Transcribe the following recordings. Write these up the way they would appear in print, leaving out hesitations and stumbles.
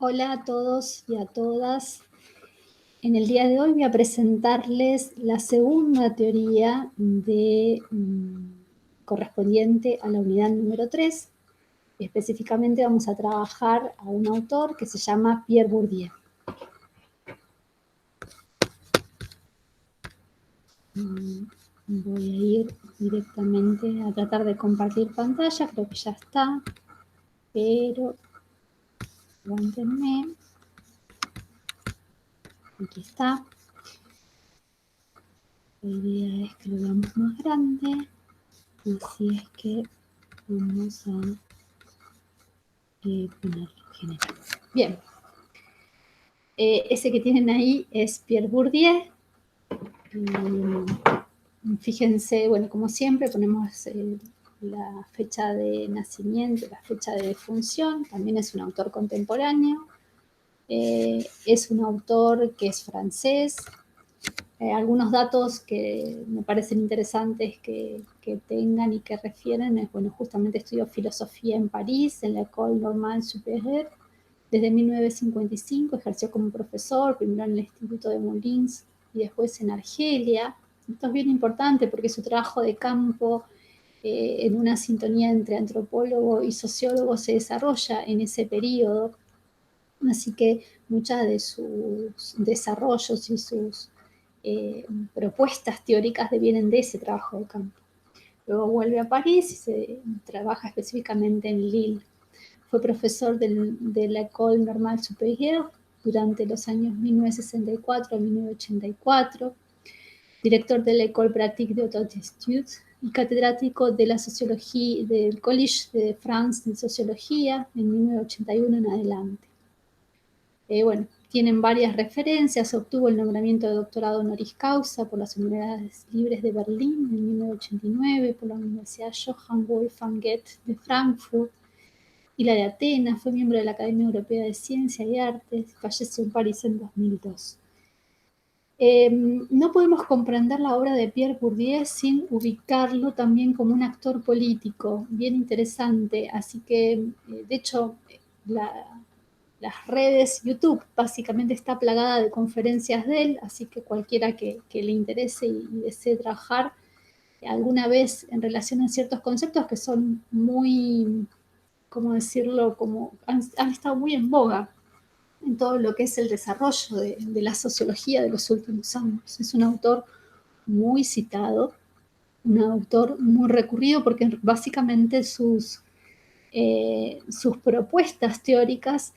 Hola a todos y a todas. En el día de hoy voy a presentarles la segunda teoría correspondiente a la unidad número 3. Específicamente vamos a trabajar a un autor que se llama Pierre Bourdieu. Voy a ir directamente a tratar de compartir pantalla, creo que ya está, pero aguántenme. Aquí está. La idea es que lo veamos más grande, así es que vamos a ponerlo general. Bien, ese que tienen ahí es Pierre Bourdieu. Fíjense, bueno, como siempre ponemos la fecha de nacimiento, la fecha de defunción. También es un autor contemporáneo. Es un autor que es francés. Algunos datos que me parecen interesantes que tengan y que refieren es, bueno, justamente estudió filosofía en París, en la École Normale Supérieure. Desde 1955 ejerció como profesor, primero en el Instituto de Moulins y después en Argelia. Esto es bien importante porque su trabajo de campo en una sintonía entre antropólogo y sociólogo se desarrolla en ese periodo. Así que muchas de sus desarrollos y sus propuestas teóricas devienen de ese trabajo de campo. Luego vuelve a París y se trabaja específicamente en Lille. Fue profesor de la École Normale Supérieure durante los años 1964 a 1984, director de la École Pratique de Haute Étude y catedrático de la sociología del Collège de France de Sociología en 1981 en adelante. Bueno, tienen varias referencias. Obtuvo el nombramiento de doctorado honoris causa por las Universidades Libres de Berlín en 1989, por la Universidad Johann Wolfgang Goethe de Frankfurt y la de Atenas. Fue miembro de la Academia Europea de Ciencia y Artes. Falleció en París en 2002. No podemos comprender la obra de Pierre Bourdieu sin ubicarlo también como un actor político, bien interesante. Así que, de hecho, las redes, YouTube básicamente está plagada de conferencias de él, así que cualquiera que le interese y desee trabajar alguna vez en relación a ciertos conceptos que son muy, ¿cómo decirlo?, como han estado muy en boga en todo lo que es el desarrollo de la sociología de los últimos años. Es un autor muy citado, un autor muy recurrido porque básicamente sus propuestas teóricas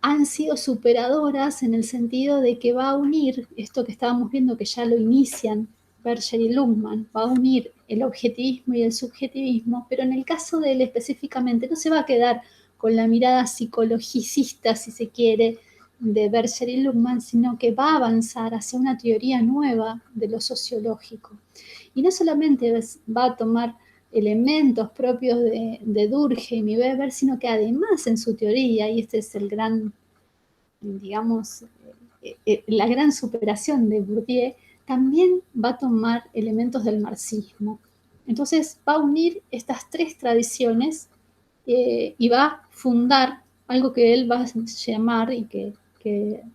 han sido superadoras en el sentido de que va a unir esto que estábamos viendo que ya lo inician Berger y Luhmann, va a unir el objetivismo y el subjetivismo, pero en el caso de él específicamente no se va a quedar con la mirada psicologicista, si se quiere, de Berger y Luhmann, sino que va a avanzar hacia una teoría nueva de lo sociológico. Y no solamente va a tomar elementos propios de Durkheim y Weber, sino que además en su teoría, y este es el gran, digamos, la gran superación de Bourdieu, también va a tomar elementos del marxismo. Entonces va a unir estas tres tradiciones y va a fundar algo que él va a llamar, y que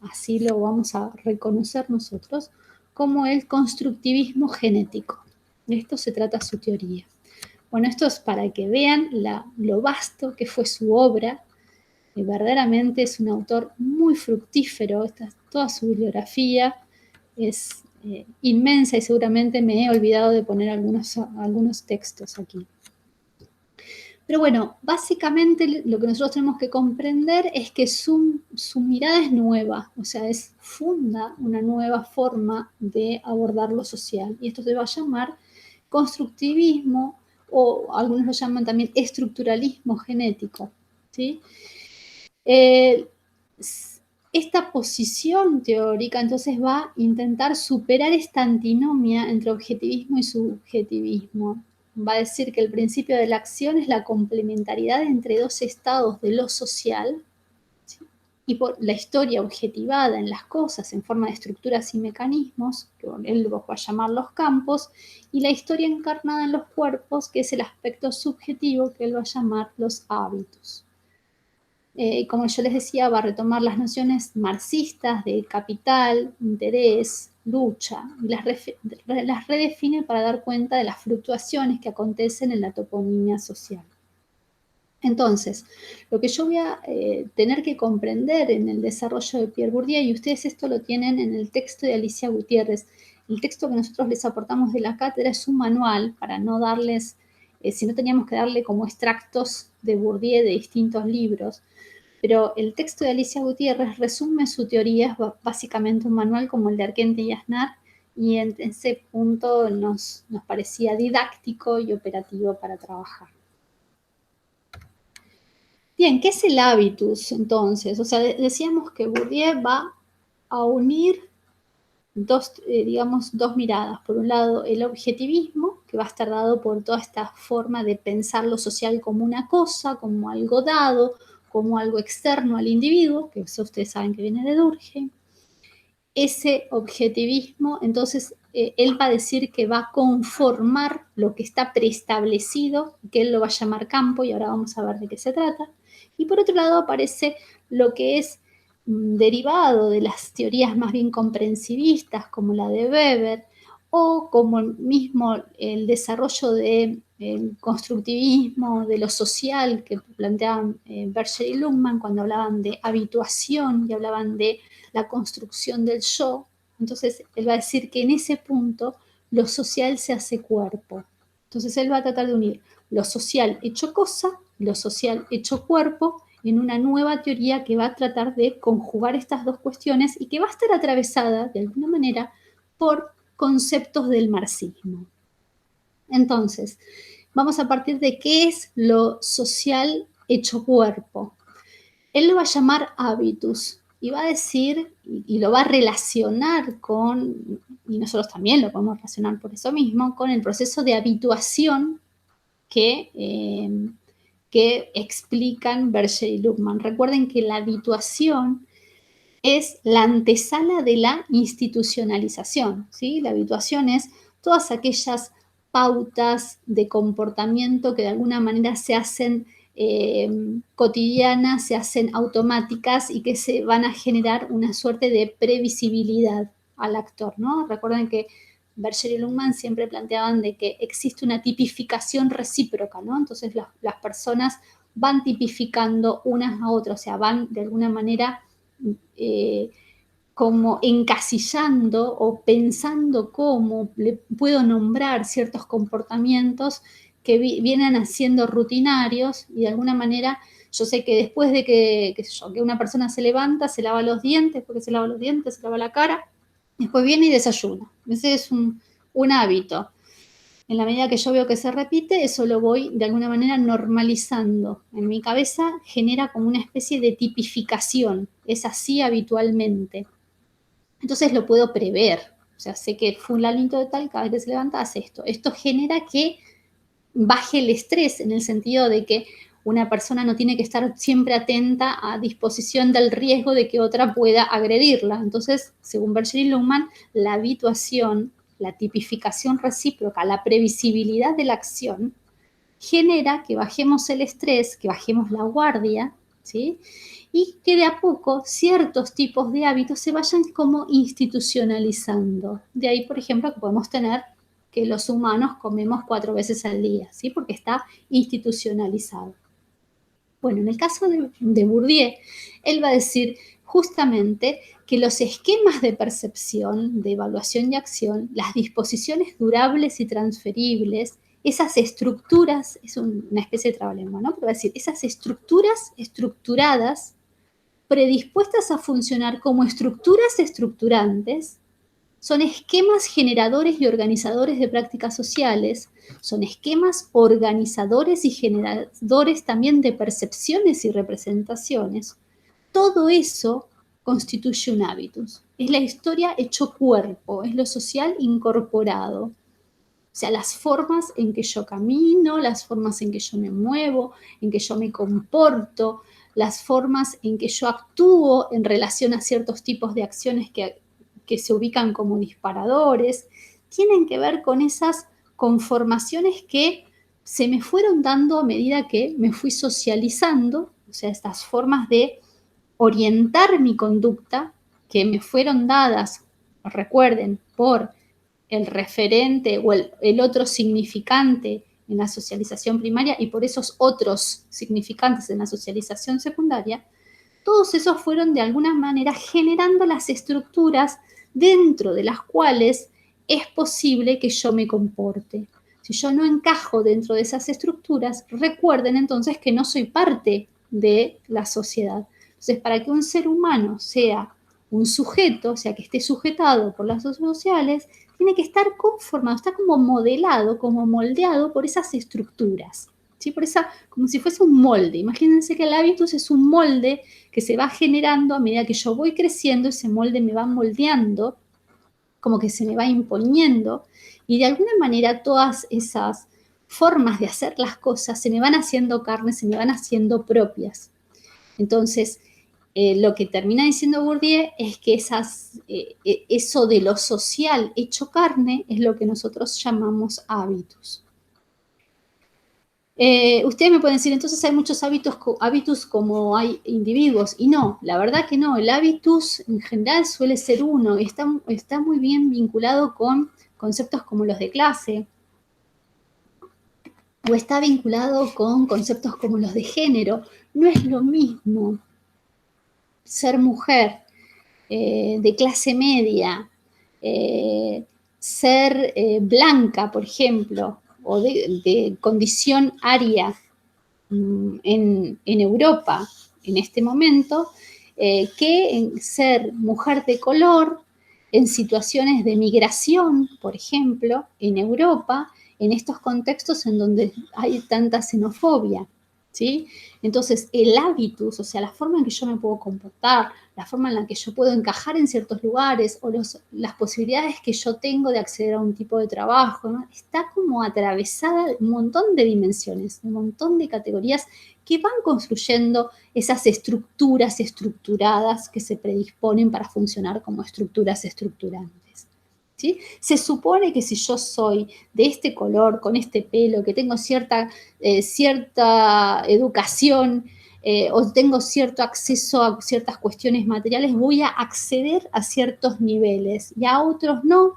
así lo vamos a reconocer nosotros, como el constructivismo genético. De esto se trata su teoría. Bueno, esto es para que vean lo vasto que fue su obra. Verdaderamente es un autor muy fructífero. Toda su bibliografía es inmensa y seguramente me he olvidado de poner algunos textos aquí. Pero bueno, básicamente lo que nosotros tenemos que comprender es que su mirada es nueva, o sea, funda una nueva forma de abordar lo social. Y esto se va a llamar constructivismo, o algunos lo llaman también estructuralismo genético, ¿sí? Esta posición teórica entonces va a intentar superar esta antinomia entre objetivismo y subjetivismo. Va a decir que el principio de la acción es la complementariedad entre dos estados de lo social, ¿sí?, y por la historia objetivada en las cosas en forma de estructuras y mecanismos, que él va a llamar los campos, y la historia encarnada en los cuerpos, que es el aspecto subjetivo que él va a llamar los hábitos. Como yo les decía, va a retomar las nociones marxistas de capital, interés, lucha, y las redefine para dar cuenta de las fluctuaciones que acontecen en la toponimia social. Entonces, lo que yo voy a tener que comprender en el desarrollo de Pierre Bourdieu, y ustedes esto lo tienen en el texto de Alicia Gutiérrez, el texto que nosotros les aportamos de la cátedra es un manual para no darles, si no teníamos que darle como extractos de Bourdieu de distintos libros, pero el texto de Alicia Gutiérrez resume su teoría, es básicamente un manual como el de Arquette y Aznar, y en ese punto nos parecía didáctico y operativo para trabajar. Bien, ¿qué es el hábitus entonces? O sea, decíamos que Bourdieu va a unir digamos, dos miradas. Por un lado, el objetivismo, que va a estar dado por toda esta forma de pensar lo social como una cosa, como algo dado, como algo externo al individuo, que eso ustedes saben que viene de Durkheim. Ese objetivismo, entonces, él va a decir que va a conformar lo que está preestablecido, que él lo va a llamar campo, y ahora vamos a ver de qué se trata. Y por otro lado aparece lo que es derivado de las teorías más bien comprensivistas, como la de Weber, o como mismo el desarrollo del constructivismo, de lo social, que planteaban Berger y Luhmann cuando hablaban de habituación y hablaban de la construcción del yo. Entonces él va a decir que en ese punto lo social se hace cuerpo. Entonces él va a tratar de unir lo social hecho cosa, lo social hecho cuerpo, en una nueva teoría que va a tratar de conjugar estas dos cuestiones y que va a estar atravesada de alguna manera por conceptos del marxismo. Entonces, vamos a partir de qué es lo social hecho cuerpo. Él lo va a llamar hábitus y va a decir, y lo va a relacionar con, y nosotros también lo podemos relacionar por eso mismo, con el proceso de habituación que explican Berger y Luhmann. Recuerden que la habituación es la antesala de la institucionalización, ¿sí? La habituación es todas aquellas pautas de comportamiento que de alguna manera se hacen cotidianas, se hacen automáticas y que se van a generar una suerte de previsibilidad al actor, ¿no? Recuerden que Berger y Luhmann siempre planteaban de que existe una tipificación recíproca, ¿no? Entonces las personas van tipificando unas a otras, o sea, van de alguna manera como encasillando o pensando cómo le puedo nombrar ciertos comportamientos que vienen haciendo rutinarios y de alguna manera yo sé que después de que una persona se levanta, se lava los dientes, porque se lava los dientes, se lava la cara, después viene y desayuna. Ese es un hábito. En la medida que yo veo que se repite, eso lo voy de alguna manera normalizando. En mi cabeza genera como una especie de tipificación. Es así habitualmente. Entonces lo puedo prever. O sea, sé que fulanito de tal, cada vez que se levanta, hace esto. Esto genera que baje el estrés en el sentido de que una persona no tiene que estar siempre atenta a disposición del riesgo de que otra pueda agredirla. Entonces, según Berger y Luhmann, la habituación, la tipificación recíproca, la previsibilidad de la acción, genera que bajemos el estrés, que bajemos la guardia, ¿sí? Y que de a poco ciertos tipos de hábitos se vayan como institucionalizando. De ahí, por ejemplo, que podemos tener que los humanos comemos 4 veces al día, ¿sí? Porque está institucionalizado. Bueno, en el caso de Bourdieu, él va a decir justamente que los esquemas de percepción, de evaluación y acción, las disposiciones durables y transferibles, esas estructuras, es una especie de trabalengua, ¿no? Pero va a decir, esas estructuras estructuradas, predispuestas a funcionar como estructuras estructurantes, son esquemas generadores y organizadores de prácticas sociales, son esquemas organizadores y generadores también de percepciones y representaciones. Todo eso constituye un hábitus. Es la historia hecho cuerpo, es lo social incorporado. O sea, las formas en que yo camino, las formas en que yo me muevo, en que yo me comporto, las formas en que yo actúo en relación a ciertos tipos de acciones que se ubican como disparadores, tienen que ver con esas conformaciones que se me fueron dando a medida que me fui socializando, o sea, estas formas de orientar mi conducta que me fueron dadas, recuerden, por el referente o el otro significante en la socialización primaria y por esos otros significantes en la socialización secundaria, todos esos fueron de alguna manera generando las estructuras dentro de las cuales es posible que yo me comporte. Si yo no encajo dentro de esas estructuras, recuerden entonces que no soy parte de la sociedad. Entonces, para que un ser humano sea un sujeto, o sea, que esté sujetado por las sociales, tiene que estar conformado, está como modelado, como moldeado por esas estructuras, ¿sí? Por esa, como si fuese un molde. Imagínense que el hábitus es un molde que se va generando a medida que yo voy creciendo, ese molde me va moldeando, como que se me va imponiendo, y de alguna manera todas esas formas de hacer las cosas se me van haciendo carne, se me van haciendo propias. Entonces, lo que termina diciendo Bourdieu es que eso de lo social hecho carne es lo que nosotros llamamos hábitos. Ustedes me pueden decir, entonces hay muchos hábitos como hay individuos, y no, la verdad que no, el hábitus en general suele ser uno, y está muy bien vinculado con conceptos como los de clase, o está vinculado con conceptos como los de género. No es lo mismo ser mujer, de clase media, ser blanca, por ejemplo, o de condición aria en Europa en este momento, que en ser mujer de color en situaciones de migración, por ejemplo, en Europa, en estos contextos en donde hay tanta xenofobia, ¿sí? Entonces, el hábitus, o sea, la forma en que yo me puedo comportar, la forma en la que yo puedo encajar en ciertos lugares o las posibilidades que yo tengo de acceder a un tipo de trabajo, ¿no? Está como atravesada de un montón de dimensiones, un montón de categorías que van construyendo esas estructuras estructuradas que se predisponen para funcionar como estructuras estructurantes. ¿Sí? Se supone que si yo soy de este color, con este pelo, que tengo cierta educación o tengo cierto acceso a ciertas cuestiones materiales, voy a acceder a ciertos niveles y a otros no,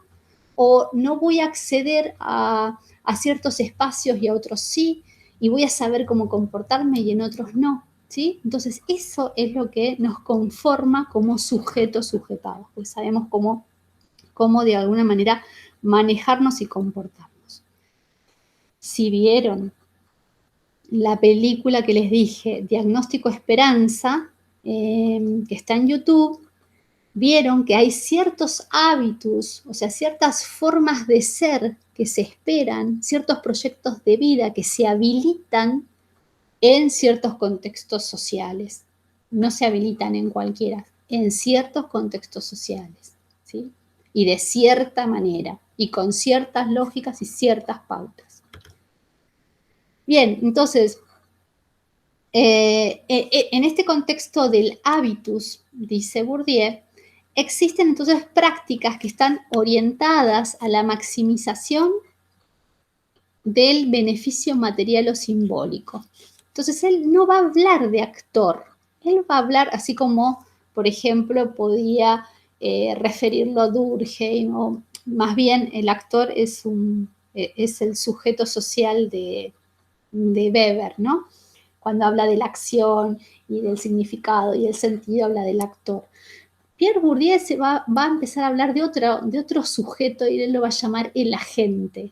o no voy a acceder a ciertos espacios y a otros sí, y voy a saber cómo comportarme y en otros no, ¿sí? Entonces eso es lo que nos conforma como sujetos sujetados, pues sabemos cómo de alguna manera manejarnos y comportarnos. Si vieron la película que les dije, Diagnóstico Esperanza, que está en YouTube, vieron que hay ciertos hábitos, o sea, ciertas formas de ser que se esperan, ciertos proyectos de vida que se habilitan en ciertos contextos sociales. No se habilitan en cualquiera, en ciertos contextos sociales, ¿sí? Y de cierta manera, y con ciertas lógicas y ciertas pautas. Bien, entonces, en este contexto del hábitus, dice Bourdieu, existen entonces prácticas que están orientadas a la maximización del beneficio material o simbólico. Entonces él no va a hablar de actor, él va a hablar así como, por ejemplo, podía referirlo a Durkheim, o más bien el actor es el sujeto social de Weber, ¿no? Cuando habla de la acción y del significado y del sentido, habla del actor. Pierre Bourdieu va a empezar a hablar de otro sujeto y él lo va a llamar el agente.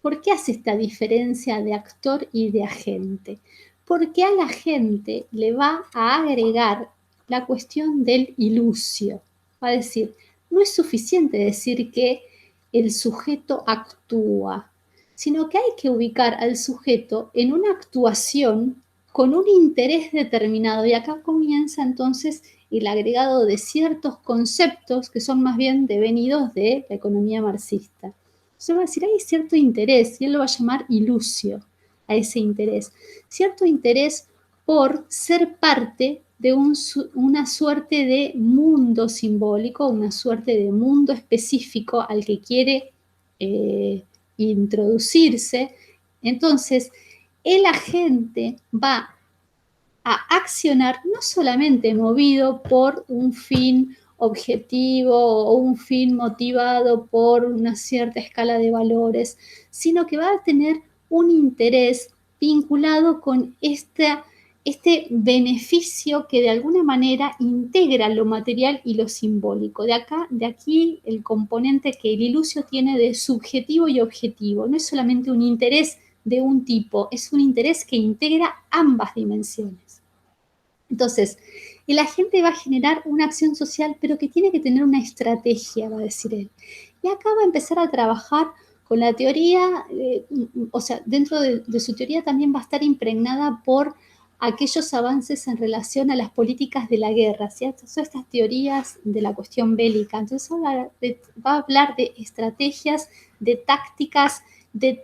¿Por qué hace esta diferencia de actor y de agente? Porque a la gente le va a agregar la cuestión del ilusio. Va a decir, no es suficiente decir que el sujeto actúa, sino que hay que ubicar al sujeto en una actuación con un interés determinado. Y acá comienza entonces el agregado de ciertos conceptos que son más bien devenidos de la economía marxista. Entonces va a decir, hay cierto interés, y él lo va a llamar ilusio a ese interés. Cierto interés por ser parte de una suerte de mundo simbólico, una suerte de mundo específico al que quiere introducirse. Entonces, el agente va a accionar no solamente movido por un fin objetivo o un fin motivado por una cierta escala de valores, sino que va a tener un interés vinculado con este beneficio que de alguna manera integra lo material y lo simbólico. De aquí el componente que el ilusio tiene de subjetivo y objetivo. No es solamente un interés de un tipo, es un interés que integra ambas dimensiones. Entonces, el agente va a generar una acción social, pero que tiene que tener una estrategia, va a decir él. Y acá va a empezar a trabajar con la teoría, o sea, dentro de su teoría también va a estar impregnada por aquellos avances en relación a las políticas de la guerra, ¿cierto? Son estas teorías de la cuestión bélica. Entonces va a hablar de estrategias, de tácticas, de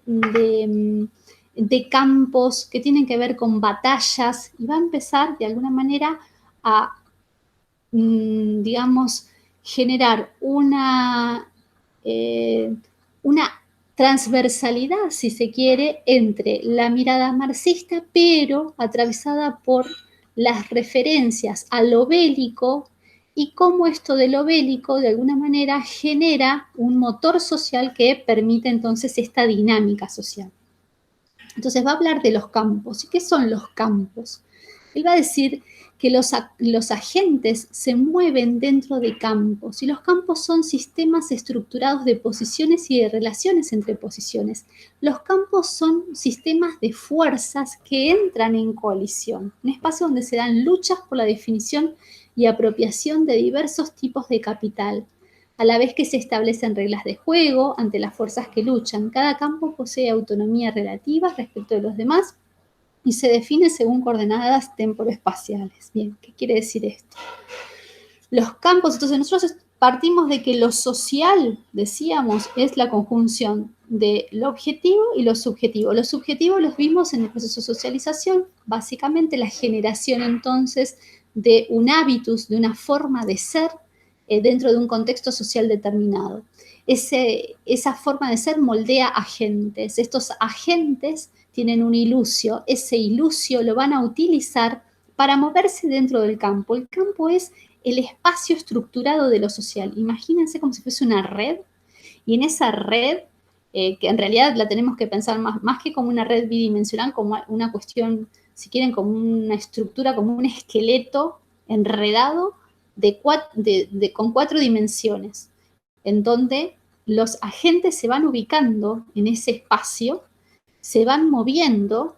campos que tienen que ver con batallas y va a empezar de alguna manera a, digamos, generar una transversalidad, si se quiere, entre la mirada marxista, pero atravesada por las referencias a lo bélico y cómo esto de lo bélico, de alguna manera, genera un motor social que permite entonces esta dinámica social. Entonces va a hablar de los campos. ¿Y qué son los campos? Él va a decir que los agentes se mueven dentro de campos y los campos son sistemas estructurados de posiciones y de relaciones entre posiciones. Los campos son sistemas de fuerzas que entran en coalición, un espacio donde se dan luchas por la definición y apropiación de diversos tipos de capital, a la vez que se establecen reglas de juego ante las fuerzas que luchan. Cada campo posee autonomía relativa respecto de los demás y se define según coordenadas temporoespaciales. Bien, ¿qué quiere decir esto? Los campos, entonces nosotros partimos de que lo social, decíamos, es la conjunción de lo objetivo y lo subjetivo. Lo subjetivo los vimos en el proceso de socialización, básicamente la generación entonces de un hábitus, de una forma de ser dentro de un contexto social determinado. Esa forma de ser moldea agentes. Estos agentes tienen un ilusio, ese ilusio lo van a utilizar para moverse dentro del campo. El campo es el espacio estructurado de lo social. Imagínense como si fuese una red, y en esa red, que en realidad la tenemos que pensar más que como una red bidimensional, como una cuestión, si quieren, como una estructura, como un esqueleto enredado con 4 dimensiones, en donde los agentes se van ubicando en ese espacio, se van moviendo,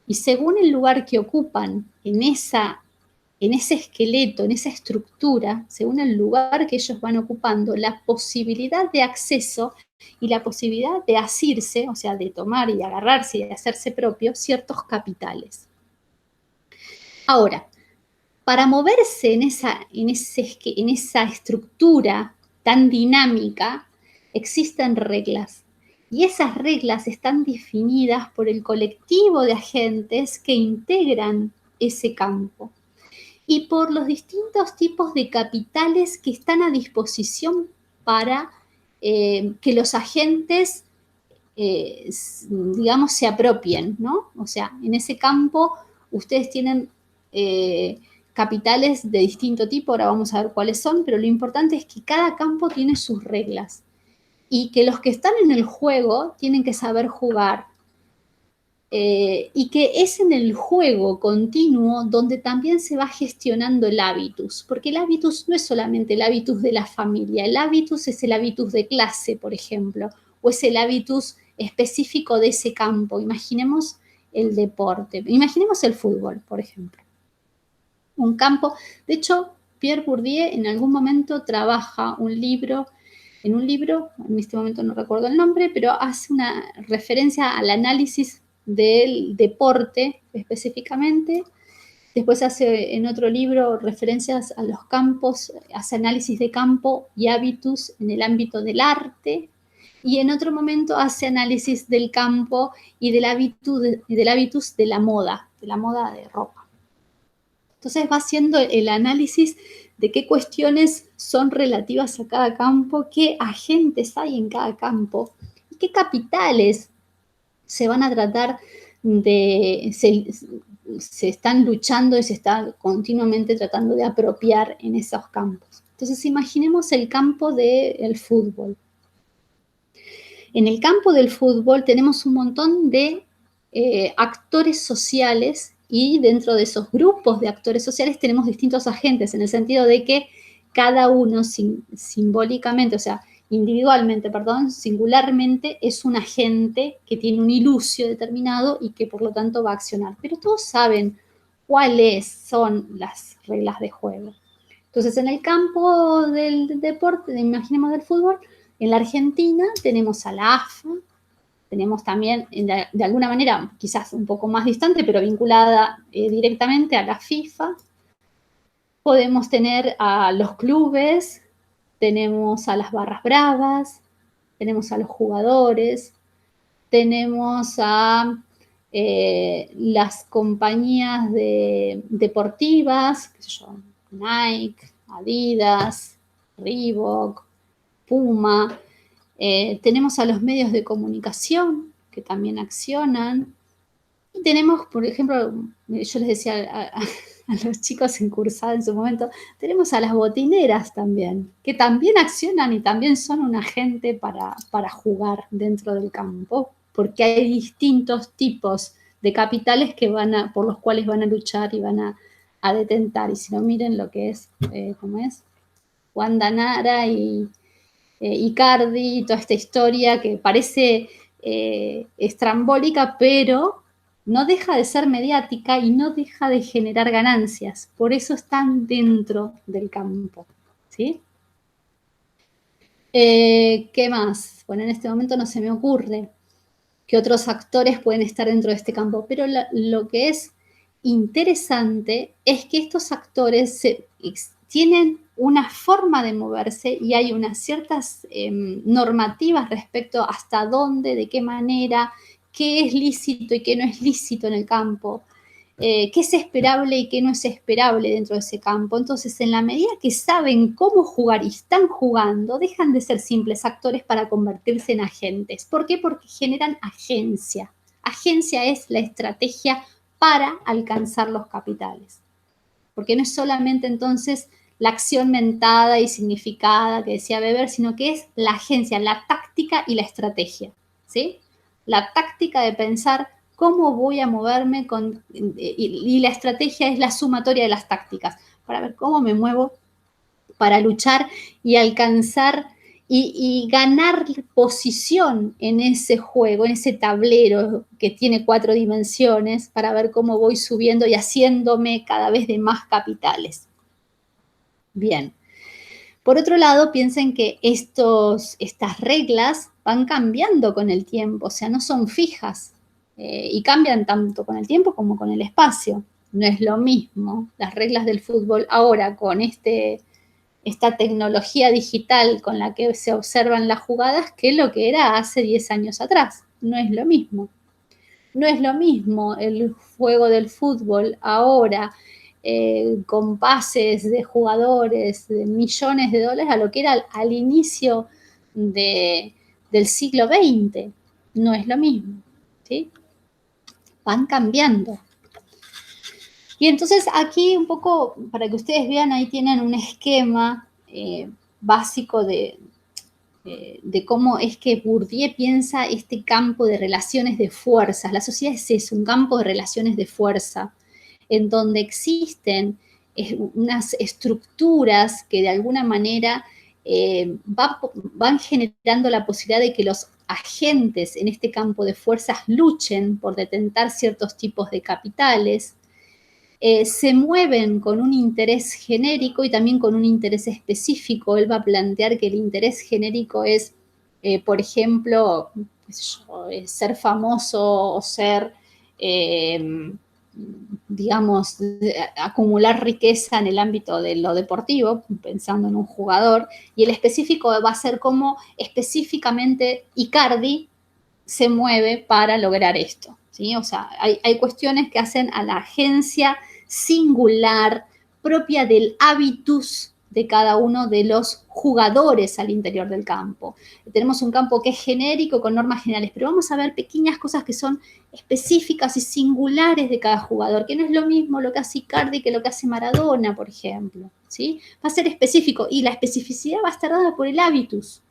y según el lugar que ocupan en ese esqueleto, en esa estructura, según el lugar que ellos van ocupando, la posibilidad de acceso y la posibilidad de asirse, o sea, de tomar y agarrarse y de hacerse propio ciertos capitales. Ahora, para moverse en esa estructura tan dinámica, existen reglas. Y esas reglas están definidas por el colectivo de agentes que integran ese campo y por los distintos tipos de capitales que están a disposición para que los agentes, digamos, se apropien, ¿no? O sea, en ese campo ustedes tienen capitales de distinto tipo, ahora vamos a ver cuáles son, pero lo importante es que cada campo tiene sus reglas y que los que están en el juego tienen que saber jugar. Y que es en el juego continuo donde también se va gestionando el hábitus, porque el hábitus no es solamente el hábitus de la familia, el hábitus es el hábitus de clase, por ejemplo, o es el hábitus específico de ese campo. Imaginemos el deporte, imaginemos el fútbol, por ejemplo. Un campo, de hecho, Pierre Bourdieu en algún momento trabaja en un libro, en este momento no recuerdo el nombre, pero hace una referencia al análisis del deporte específicamente. Después hace en otro libro referencias a los campos, hace análisis de campo y hábitus en el ámbito del arte. Y en otro momento hace análisis del campo y del hábitus de la moda de ropa. Entonces va haciendo el análisis de qué cuestiones son relativas a cada campo, qué agentes hay en cada campo y qué capitales se van a tratar se están luchando y se está continuamente tratando de apropiar en esos campos. Entonces, imaginemos el campo del fútbol. En el campo del fútbol tenemos un montón de actores sociales y dentro de esos grupos de actores sociales tenemos distintos agentes, en el sentido de que cada uno simbólicamente, o sea, individualmente, perdón, singularmente, es un agente que tiene un ilusio determinado y que por lo tanto va a accionar. Pero todos saben cuáles son las reglas de juego. Entonces, en el campo del deporte, imaginemos del fútbol, en la Argentina tenemos a la AFA, tenemos también, de alguna manera, quizás un poco más distante, pero vinculada directamente a la FIFA. Podemos tener a los clubes, tenemos a las barras bravas, tenemos a los jugadores, tenemos a las compañías deportivas, qué sé yo, Nike, Adidas, Reebok, Puma. Tenemos a los medios de comunicación que también accionan. Y tenemos, por ejemplo, yo les decía a los chicos en cursada en su momento, tenemos a las botineras también, que también accionan y también son un agente para jugar dentro del campo, porque hay distintos tipos de capitales que por los cuales van a luchar y van a detentar. Y si no, miren lo que es, ¿cómo es? Wanda Nara y Icardi, toda esta historia que parece estrambólica, pero no deja de ser mediática y no deja de generar ganancias. Por eso están dentro del campo, ¿sí? ¿Qué más? Bueno, en este momento no se me ocurre que otros actores pueden estar dentro de este campo, pero lo que es interesante es que estos actores tienen una forma de moverse y hay unas ciertas normativas respecto hasta dónde, de qué manera, qué es lícito y qué no es lícito en el campo, qué es esperable y qué no es esperable dentro de ese campo. Entonces, en la medida que saben cómo jugar y están jugando, dejan de ser simples actores para convertirse en agentes. ¿Por qué? Porque generan agencia. Agencia es la estrategia para alcanzar los capitales. Porque no es solamente entonces la acción mentada y significada que decía Weber, sino que es la agencia, la táctica y la estrategia, ¿sí? La táctica de pensar cómo voy a moverme y la estrategia es la sumatoria de las tácticas, para ver cómo me muevo para luchar y alcanzar y ganar posición en ese juego, en ese tablero que tiene 4 dimensiones, para ver cómo voy subiendo y haciéndome cada vez de más capitales. Bien. Por otro lado, piensen que estas reglas van cambiando con el tiempo, o sea, no son fijas y cambian tanto con el tiempo como con el espacio. No es lo mismo las reglas del fútbol ahora con esta tecnología digital con la que se observan las jugadas que lo que era hace 10 años atrás. No es lo mismo. No es lo mismo el juego del fútbol ahora con pases de jugadores de millones de dólares a lo que era al inicio del siglo XX. No es lo mismo, ¿sí? Van cambiando. Y entonces aquí un poco, para que ustedes vean, ahí tienen un esquema básico de cómo es que Bourdieu piensa este campo de relaciones de fuerzas. La sociedad es eso, un campo de relaciones de fuerza, en donde existen unas estructuras que de alguna manera van generando la posibilidad de que los agentes en este campo de fuerzas luchen por detentar ciertos tipos de capitales, se mueven con un interés genérico y también con un interés específico. Él va a plantear que el interés genérico es, por ejemplo, ser famoso o ser, digamos, acumular riqueza en el ámbito de lo deportivo, pensando en un jugador, y el específico va a ser cómo específicamente Icardi se mueve para lograr esto, ¿sí? O sea, hay cuestiones que hacen a la agencia singular, propia del hábitus de cada uno de los jugadores al interior del campo. Tenemos un campo que es genérico, con normas generales, pero vamos a ver pequeñas cosas que son específicas y singulares de cada jugador, que no es lo mismo lo que hace Icardi que lo que hace Maradona, por ejemplo, ¿sí? Va a ser específico, y la especificidad va a estar dada por el hábitus,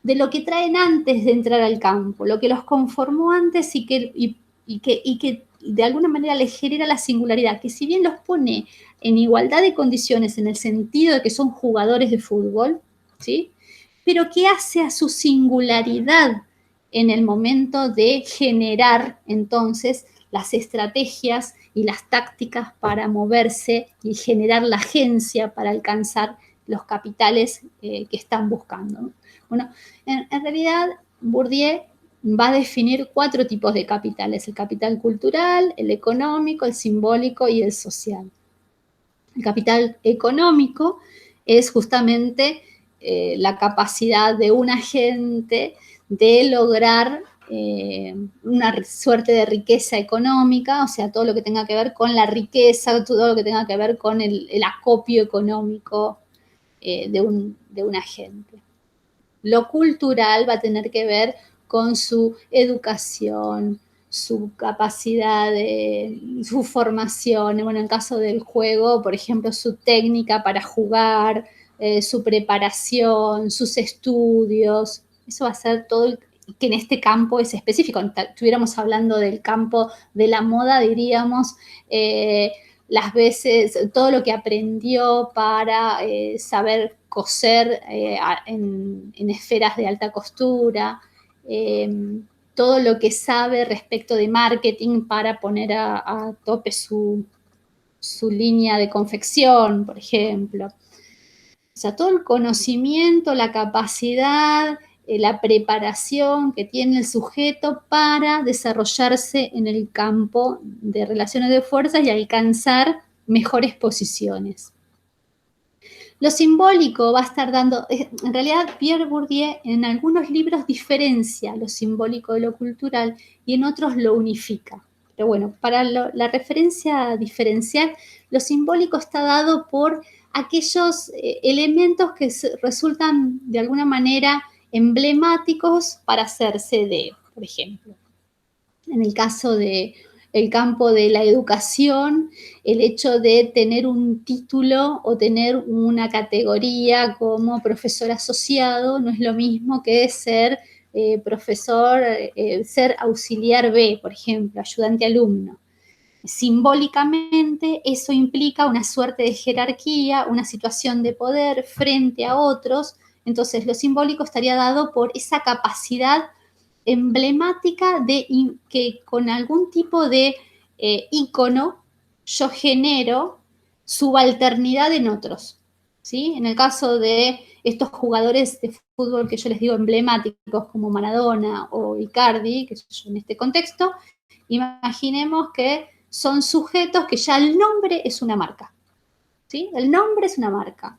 de lo que traen antes de entrar al campo, lo que los conformó antes y que de alguna manera les genera la singularidad, que si bien los pone en igualdad de condiciones en el sentido de que son jugadores de fútbol, ¿sí? Pero que hace a su singularidad en el momento de generar entonces las estrategias y las tácticas para moverse y generar la agencia para alcanzar los capitales que están buscando, ¿no? Bueno, en realidad Bourdieu va a definir 4 tipos de capitales: el capital cultural, el económico, el simbólico y el social. El capital económico es justamente la capacidad de una gente de lograr una suerte de riqueza económica, o sea, todo lo que tenga que ver con la riqueza, todo lo que tenga que ver con el acopio económico de una gente. Lo cultural va a tener que ver con su educación, su capacidad, su formación, bueno, en el caso del juego, por ejemplo, su técnica para jugar, su preparación, sus estudios. Eso va a ser todo que en este campo es específico. Estuviéramos hablando del campo de la moda, diríamos, las veces, todo lo que aprendió para saber coser en esferas de alta costura, todo lo que sabe respecto de marketing para poner a tope su línea de confección, por ejemplo. O sea, todo el conocimiento, la capacidad, la preparación que tiene el sujeto para desarrollarse en el campo de relaciones de fuerzas y alcanzar mejores posiciones. Lo simbólico va a estar dando, en realidad Pierre Bourdieu en algunos libros diferencia lo simbólico de lo cultural y en otros lo unifica. Pero bueno, para la referencia diferencial, lo simbólico está dado por aquellos elementos que resultan de alguna manera emblemáticos para hacerse de, por ejemplo, en el caso de el campo de la educación, el hecho de tener un título o tener una categoría como profesor asociado no es lo mismo que ser profesor, ser auxiliar B, por ejemplo, ayudante alumno. Simbólicamente, eso implica una suerte de jerarquía, una situación de poder frente a otros. Entonces, lo simbólico estaría dado por esa capacidad emblemática de que con algún tipo de ícono yo genero subalternidad en otros, ¿sí? En el caso de estos jugadores de fútbol que yo les digo emblemáticos como Maradona o Icardi, que yo en este contexto, imaginemos que son sujetos que ya el nombre es una marca, ¿sí? El nombre es una marca.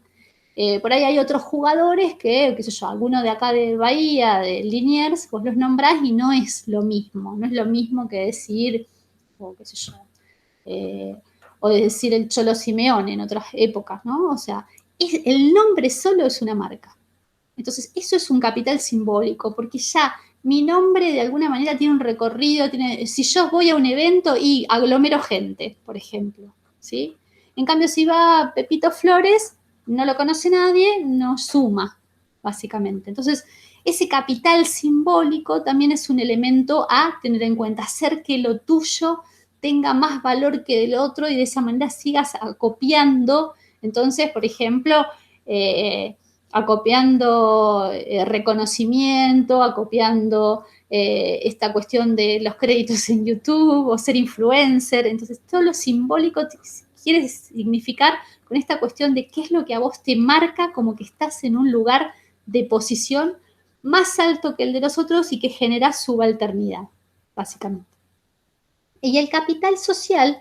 Por ahí hay otros jugadores que, qué sé yo, alguno de acá de Bahía, de Liniers, vos los nombrás y no es lo mismo. No es lo mismo que decir, o qué sé yo, o de decir el Cholo Simeone en otras épocas, ¿no? O sea, el nombre solo es una marca. Entonces, eso es un capital simbólico, porque ya mi nombre de alguna manera tiene un recorrido, si yo voy a un evento y aglomero gente, por ejemplo, ¿sí? En cambio, si va Pepito Flores, no lo conoce nadie, no suma, básicamente. Entonces, ese capital simbólico también es un elemento a tener en cuenta, hacer que lo tuyo tenga más valor que el otro y de esa manera sigas acopiando. Entonces, por ejemplo, acopiando reconocimiento, acopiando esta cuestión de los créditos en YouTube o ser influencer. Entonces, todo lo simbólico quiere significar con esta cuestión de qué es lo que a vos te marca como que estás en un lugar de posición más alto que el de los otros y que genera subalternidad, básicamente. Y el capital social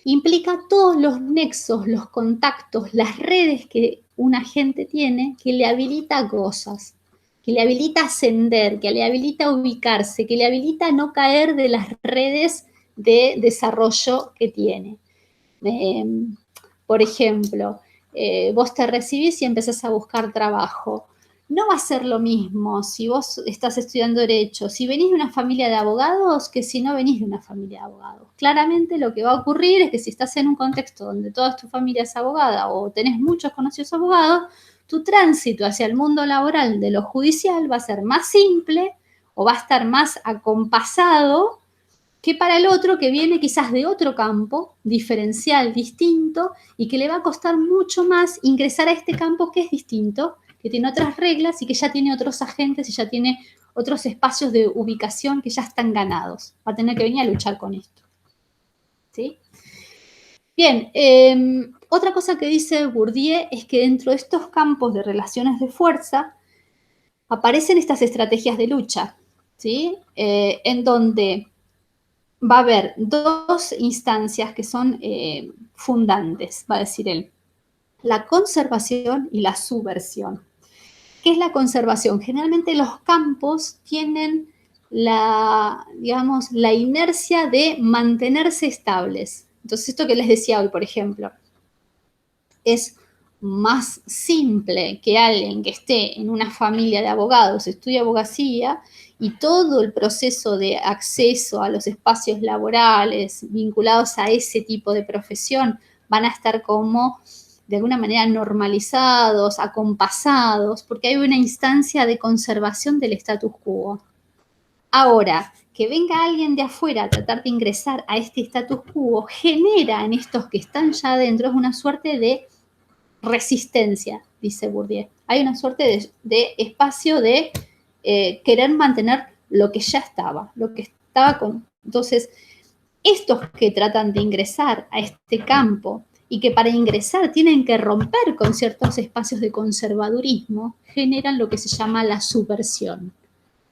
implica todos los nexos, los contactos, las redes que una gente tiene que le habilita cosas, que le habilita ascender, que le habilita ubicarse, que le habilita no caer de las redes de desarrollo que tiene. Por ejemplo, vos te recibís y empezás a buscar trabajo. No va a ser lo mismo si vos estás estudiando Derecho, si venís de una familia de abogados, que si no venís de una familia de abogados. Claramente lo que va a ocurrir es que si estás en un contexto donde toda tu familia es abogada o tenés muchos conocidos abogados, tu tránsito hacia el mundo laboral de lo judicial va a ser más simple o va a estar más acompasado que para el otro que viene quizás de otro campo diferencial, distinto, y que le va a costar mucho más ingresar a este campo que es distinto, que tiene otras reglas y que ya tiene otros agentes y ya tiene otros espacios de ubicación que ya están ganados. Va a tener que venir a luchar con esto. ¿Sí? Bien, otra cosa que dice Bourdieu es que dentro de estos campos de relaciones de fuerza aparecen estas estrategias de lucha, ¿sí? En donde va a haber dos instancias que son fundantes, va a decir él, la conservación y la subversión. ¿Qué es la conservación? Generalmente los campos tienen digamos, la inercia de mantenerse estables. Entonces, esto que les decía hoy, por ejemplo, es más simple que alguien que esté en una familia de abogados, estudie abogacía, y todo el proceso de acceso a los espacios laborales vinculados a ese tipo de profesión van a estar como de alguna manera normalizados, acompasados, porque hay una instancia de conservación del status quo. Ahora, que venga alguien de afuera a tratar de ingresar a este status quo genera en estos que están ya adentro una suerte de resistencia, dice Bourdieu. Hay una suerte de espacio de querer mantener lo que ya estaba, lo que estaba con... Entonces, estos que tratan de ingresar a este campo y que para ingresar tienen que romper con ciertos espacios de conservadurismo, generan lo que se llama la subversión.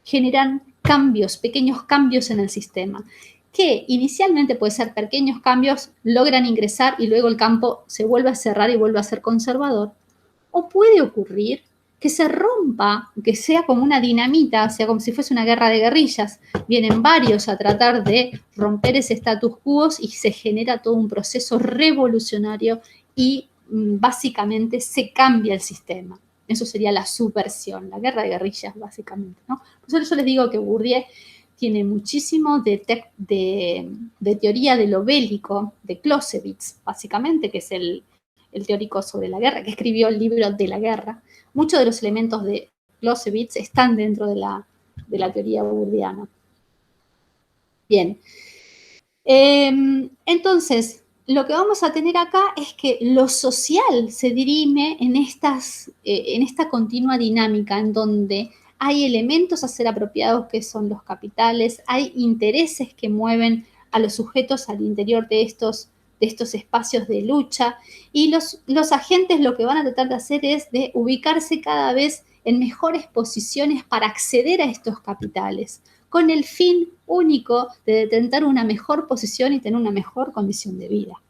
Generan cambios, pequeños cambios en el sistema, que inicialmente puede ser pequeños cambios, logran ingresar y luego el campo se vuelve a cerrar y vuelve a ser conservador. O puede ocurrir que se rompa, que sea como una dinamita, sea como si fuese una guerra de guerrillas. Vienen varios a tratar de romper ese status quo y se genera todo un proceso revolucionario y básicamente se cambia el sistema. Eso sería la subversión, la guerra de guerrillas, básicamente, ¿no? Por eso yo les digo que Bourdieu tiene muchísimo de teoría de lo bélico, de Clausewitz, básicamente, que es el teórico sobre la guerra, que escribió el libro de la guerra. Muchos de los elementos de Clausewitz están dentro de la teoría bourdiana. Bien. Entonces, lo que vamos a tener acá es que lo social se dirime en esta continua dinámica en donde hay elementos a ser apropiados que son los capitales, hay intereses que mueven a los sujetos al interior de estos espacios de lucha y los agentes lo que van a tratar de hacer es de ubicarse cada vez en mejores posiciones para acceder a estos capitales, con el fin único de detentar una mejor posición y tener una mejor condición de vida.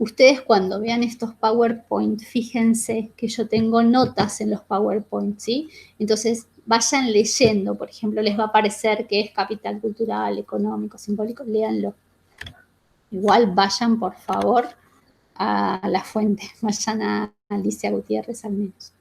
Ustedes cuando vean estos PowerPoint, fíjense que yo tengo notas en los PowerPoint, ¿sí? Entonces vayan leyendo, por ejemplo, les va a aparecer que es capital cultural, económico, simbólico, léanlo. Igual vayan, por favor, a la fuente, vayan a Alicia Gutiérrez al menos.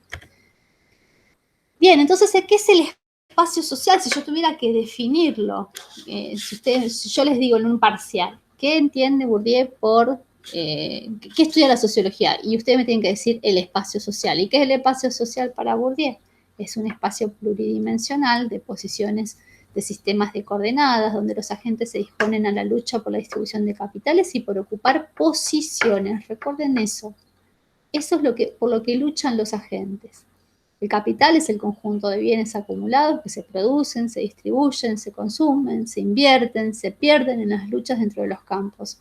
Bien, entonces, ¿qué es el espacio social? Si yo tuviera que definirlo, si yo les digo en un parcial, ¿qué entiende Bourdieu por qué estudia la sociología? Y ustedes me tienen que decir el espacio social. ¿Y qué es el espacio social para Bourdieu? Es un espacio pluridimensional de posiciones de sistemas de coordenadas, donde los agentes se disponen a la lucha por la distribución de capitales y por ocupar posiciones. Recuerden eso. Eso es por lo que luchan los agentes. El capital es el conjunto de bienes acumulados que se producen, se distribuyen, se consumen, se invierten, se pierden en las luchas dentro de los campos.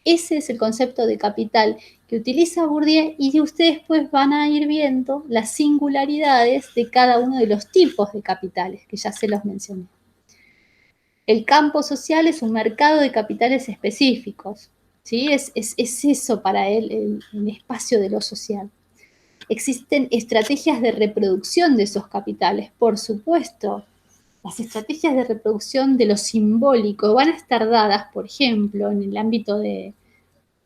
Ese es el concepto de capital que utiliza Bourdieu y ustedes pues van a ir viendo las singularidades de cada uno de los tipos de capitales, que ya se los mencioné. El campo social es un mercado de capitales específicos, ¿sí? Es eso para él el espacio de lo social. Existen estrategias de reproducción de esos capitales, por supuesto. Las estrategias de reproducción de lo simbólico van a estar dadas, por ejemplo, en el ámbito de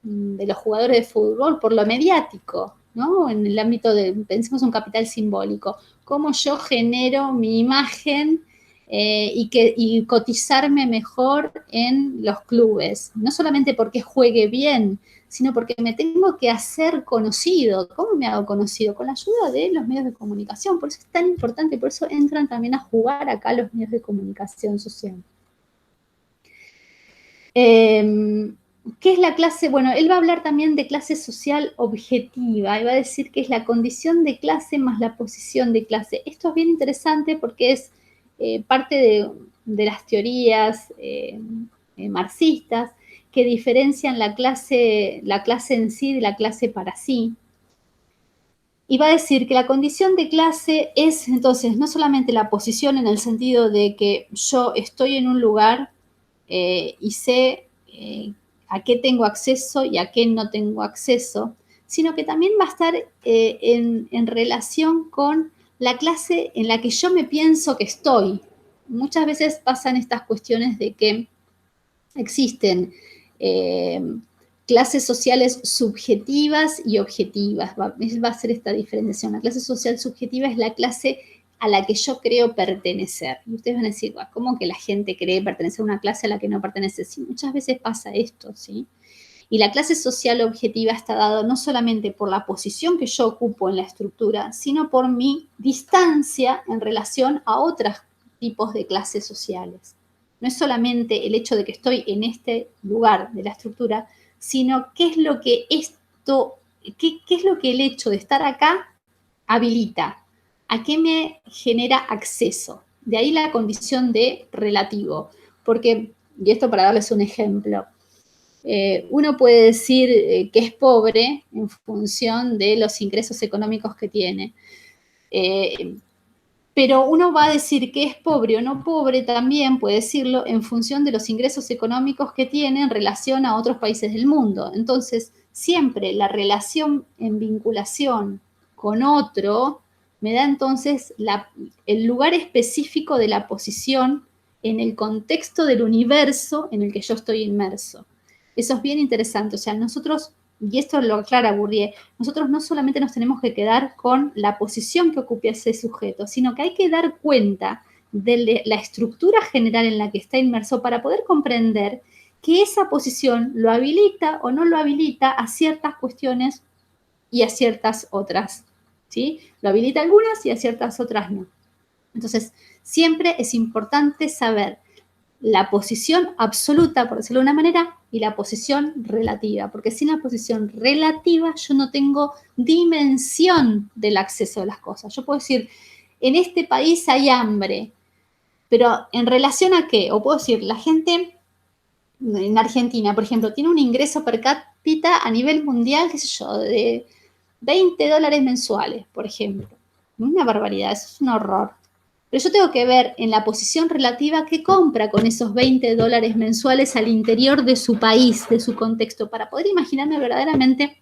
de los jugadores de fútbol por lo mediático, ¿no? En el ámbito de, pensemos un capital simbólico, cómo yo genero mi imagen y cotizarme mejor en los clubes, no solamente porque juegue bien, sino porque me tengo que hacer conocido. ¿Cómo me hago conocido? Con la ayuda de los medios de comunicación. Por eso es tan importante, por eso entran también a jugar acá los medios de comunicación social. ¿Qué es la clase? Bueno, él va a hablar también de clase social objetiva y va a decir que es la condición de clase más la posición de clase. Esto es bien interesante porque es parte de las teorías marxistas que diferencian la clase en sí de la clase para sí. Y va a decir que la condición de clase es entonces no solamente la posición en el sentido de que yo estoy en un lugar y sé a qué tengo acceso y a qué no tengo acceso, sino que también va a estar en relación con la clase en la que yo me pienso que estoy. Muchas veces pasan estas cuestiones de que existen clases sociales subjetivas y objetivas. Va a ser esta diferenciación. La clase social subjetiva es la clase a la que yo creo pertenecer. Y ustedes van a decir, ¿cómo que la gente cree pertenecer a una clase a la que no pertenece? Sí, muchas veces pasa esto, ¿sí? Y la clase social objetiva está dada no solamente por la posición que yo ocupo en la estructura, sino por mi distancia en relación a otros tipos de clases sociales. No es solamente el hecho de que estoy en este lugar de la estructura, sino qué es lo que qué es lo que el hecho de estar acá habilita, a qué me genera acceso. De ahí la condición de relativo. Porque, y esto para darles un ejemplo, uno puede decir que es pobre en función de los ingresos económicos que tiene. Pero uno va a decir que es pobre o no pobre también, puede decirlo, en función de los ingresos económicos que tiene en relación a otros países del mundo. Entonces, siempre la relación en vinculación con otro me da entonces el lugar específico de la posición en el contexto del universo en el que yo estoy inmerso. Eso es bien interesante. O sea, nosotros, y esto lo aclara Bourdieu, nosotros no solamente nos tenemos que quedar con la posición que ocupa ese sujeto, sino que hay que dar cuenta de la estructura general en la que está inmerso para poder comprender que esa posición lo habilita o no lo habilita a ciertas cuestiones y a ciertas otras, ¿sí? Lo habilita a algunas y a ciertas otras no. Entonces, siempre es importante saber la posición absoluta, por decirlo de una manera, y la posición relativa, porque sin la posición relativa yo no tengo dimensión del acceso a las cosas. Yo puedo decir, en este país hay hambre, pero ¿en relación a qué? O puedo decir, la gente en Argentina, por ejemplo, tiene un ingreso per cápita a nivel mundial, qué sé yo, de $20 mensuales, por ejemplo. Una barbaridad, eso es un horror. Pero yo tengo que ver en la posición relativa qué compra con esos $20 mensuales al interior de su país, de su contexto, para poder imaginarme verdaderamente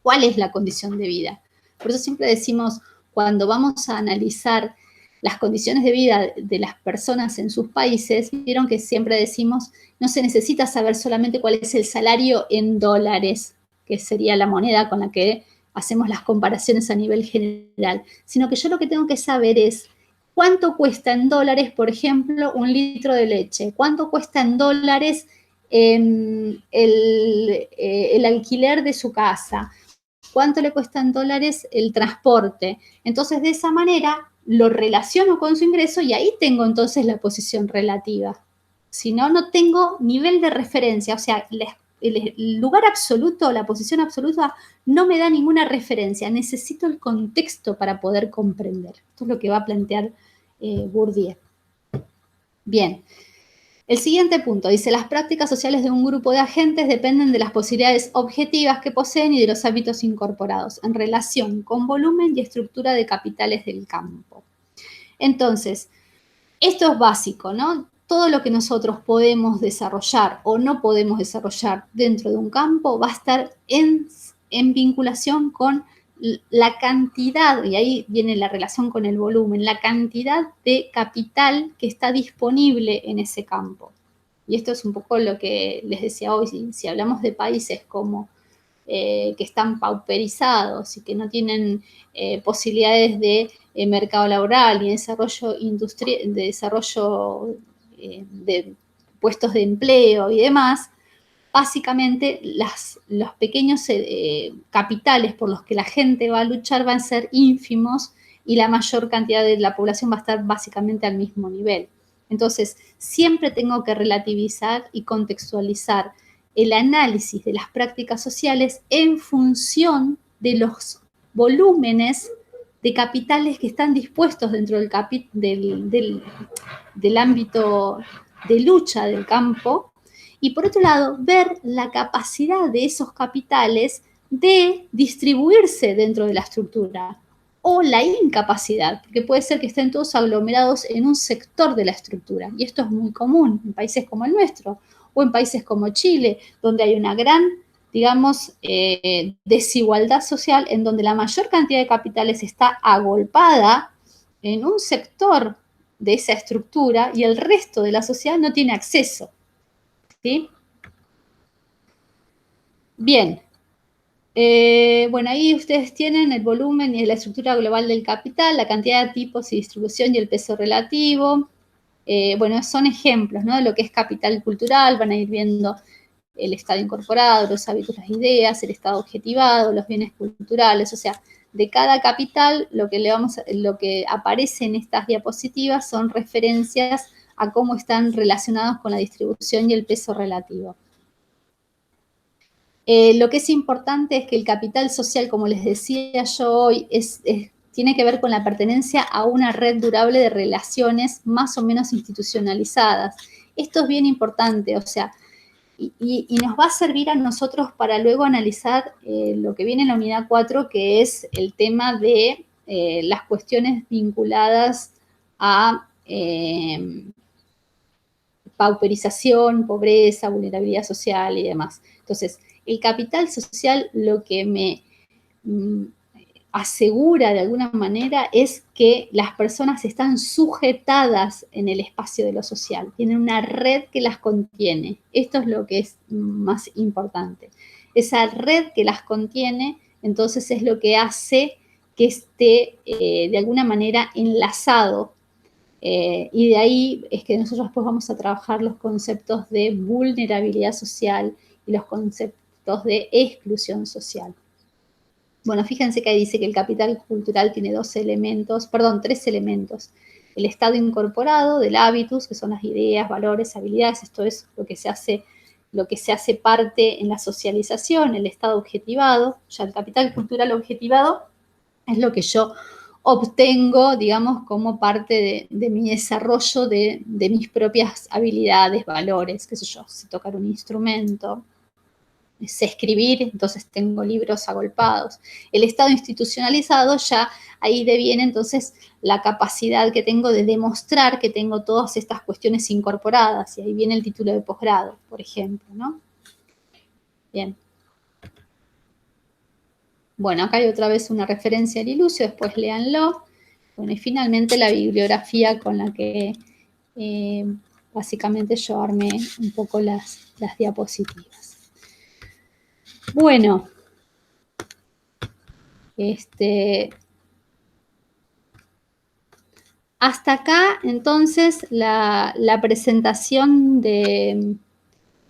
cuál es la condición de vida. Por eso siempre decimos, cuando vamos a analizar las condiciones de vida de las personas en sus países, vieron que siempre decimos, no se necesita saber solamente cuál es el salario en dólares, que sería la moneda con la que hacemos las comparaciones a nivel general, sino que yo lo que tengo que saber es cuánto cuesta en dólares, por ejemplo, un litro de leche, cuánto cuesta en dólares el alquiler de su casa, cuánto le cuesta en dólares el transporte. Entonces, de esa manera, lo relaciono con su ingreso y ahí tengo entonces la posición relativa. Si no, no tengo nivel de referencia, o sea, el lugar absoluto, la posición absoluta, no me da ninguna referencia. Necesito el contexto para poder comprender. Esto es lo que va a plantear Bourdieu. Bien. El siguiente punto dice, las prácticas sociales de un grupo de agentes dependen de las posibilidades objetivas que poseen y de los hábitos incorporados en relación con volumen y estructura de capitales del campo. Entonces, esto es básico, ¿no? Todo lo que nosotros podemos desarrollar o no podemos desarrollar dentro de un campo va a estar en vinculación con la cantidad, y ahí viene la relación con el volumen, la cantidad de capital que está disponible en ese campo. Y esto es un poco lo que les decía hoy, si hablamos de países como que están pauperizados y que no tienen posibilidades de mercado laboral y desarrollo industrial, de desarrollo de puestos de empleo y demás, básicamente los pequeños capitales por los que la gente va a luchar van a ser ínfimos y la mayor cantidad de la población va a estar básicamente al mismo nivel. Entonces, siempre tengo que relativizar y contextualizar el análisis de las prácticas sociales en función de los volúmenes de capitales que están dispuestos dentro del ámbito de lucha del campo, y por otro lado, ver la capacidad de esos capitales de distribuirse dentro de la estructura, o la incapacidad, porque puede ser que estén todos aglomerados en un sector de la estructura, y esto es muy común en países como el nuestro, o en países como Chile, donde hay una gran, digamos, desigualdad social, en donde la mayor cantidad de capitales está agolpada en un sector de esa estructura y el resto de la sociedad no tiene acceso. ¿Sí? Bien. Bueno, ahí ustedes tienen el volumen y la estructura global del capital, la cantidad de tipos y distribución y el peso relativo. Bueno, son ejemplos, ¿no?, de lo que es capital cultural. Van a ir viendo el estado incorporado, los hábitos, las ideas, el estado objetivado, los bienes culturales. O sea, de cada capital lo que aparece en estas diapositivas son referencias a cómo están relacionados con la distribución y el peso relativo. Lo que es importante es que el capital social, como les decía yo hoy, tiene que ver con la pertenencia a una red durable de relaciones más o menos institucionalizadas. Esto es bien importante, o sea, y nos va a servir a nosotros para luego analizar lo que viene en la unidad 4, que es el tema de las cuestiones vinculadas a pauperización, pobreza, vulnerabilidad social y demás. Entonces, el capital social lo que me asegura de alguna manera es que las personas están sujetadas en el espacio de lo social, tienen una red que las contiene. Esto es lo que es más importante. Esa red que las contiene, entonces, es lo que hace que esté de alguna manera enlazado. Y de ahí es que nosotros después vamos a trabajar los conceptos de vulnerabilidad social y los conceptos de exclusión social. Bueno, fíjense que ahí dice que el capital cultural tiene tres elementos. El estado incorporado del hábitus, que son las ideas, valores, habilidades. Esto es lo que se hace parte en la socialización. El estado objetivado, ya el capital cultural objetivado es lo que yo obtengo, digamos, como parte de mi desarrollo de mis propias habilidades, valores, qué sé yo, sé tocar un instrumento, sé escribir, entonces tengo libros agolpados. El estado institucionalizado, ya ahí deviene entonces la capacidad que tengo de demostrar que tengo todas estas cuestiones incorporadas, y ahí viene el título de posgrado, por ejemplo, ¿no? Bien. Bueno, acá hay otra vez una referencia al Ilucio, después léanlo. Bueno, y finalmente la bibliografía con la que básicamente yo armé un poco las diapositivas. Bueno, hasta acá entonces la presentación de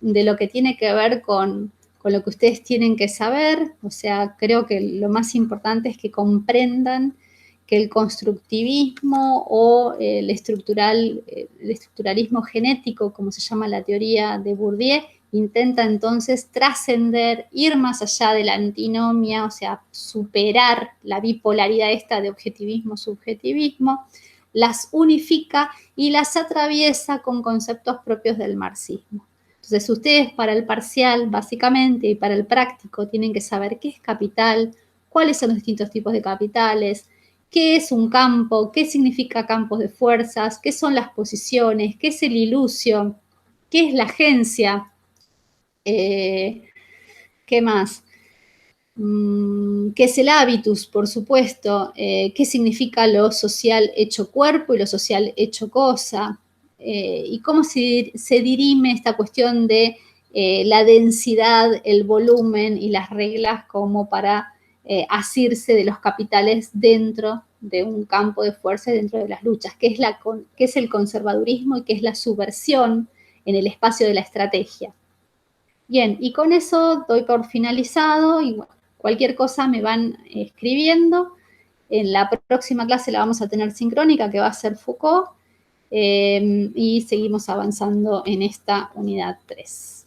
lo que tiene que ver con lo que ustedes tienen que saber. O sea, creo que lo más importante es que comprendan que el constructivismo o el estructuralismo genético, como se llama la teoría de Bourdieu, intenta entonces trascender, ir más allá de la antinomia, o sea, superar la bipolaridad esta de objetivismo-subjetivismo, las unifica y las atraviesa con conceptos propios del marxismo. Entonces, ustedes para el parcial, básicamente, y para el práctico, tienen que saber qué es capital, cuáles son los distintos tipos de capitales, qué es un campo, qué significa campos de fuerzas, qué son las posiciones, qué es el ilusio, qué es la agencia, qué más, qué es el hábitus, por supuesto, qué significa lo social hecho cuerpo y lo social hecho cosa, y cómo se dirime esta cuestión de la densidad, el volumen y las reglas como para asirse de los capitales dentro de un campo de fuerza y dentro de las luchas, que es el conservadurismo y que es la subversión en el espacio de la estrategia. Bien, y con eso doy por finalizado y bueno, cualquier cosa me van escribiendo. En la próxima clase la vamos a tener sincrónica, que va a ser Foucault, y seguimos avanzando en esta unidad 3.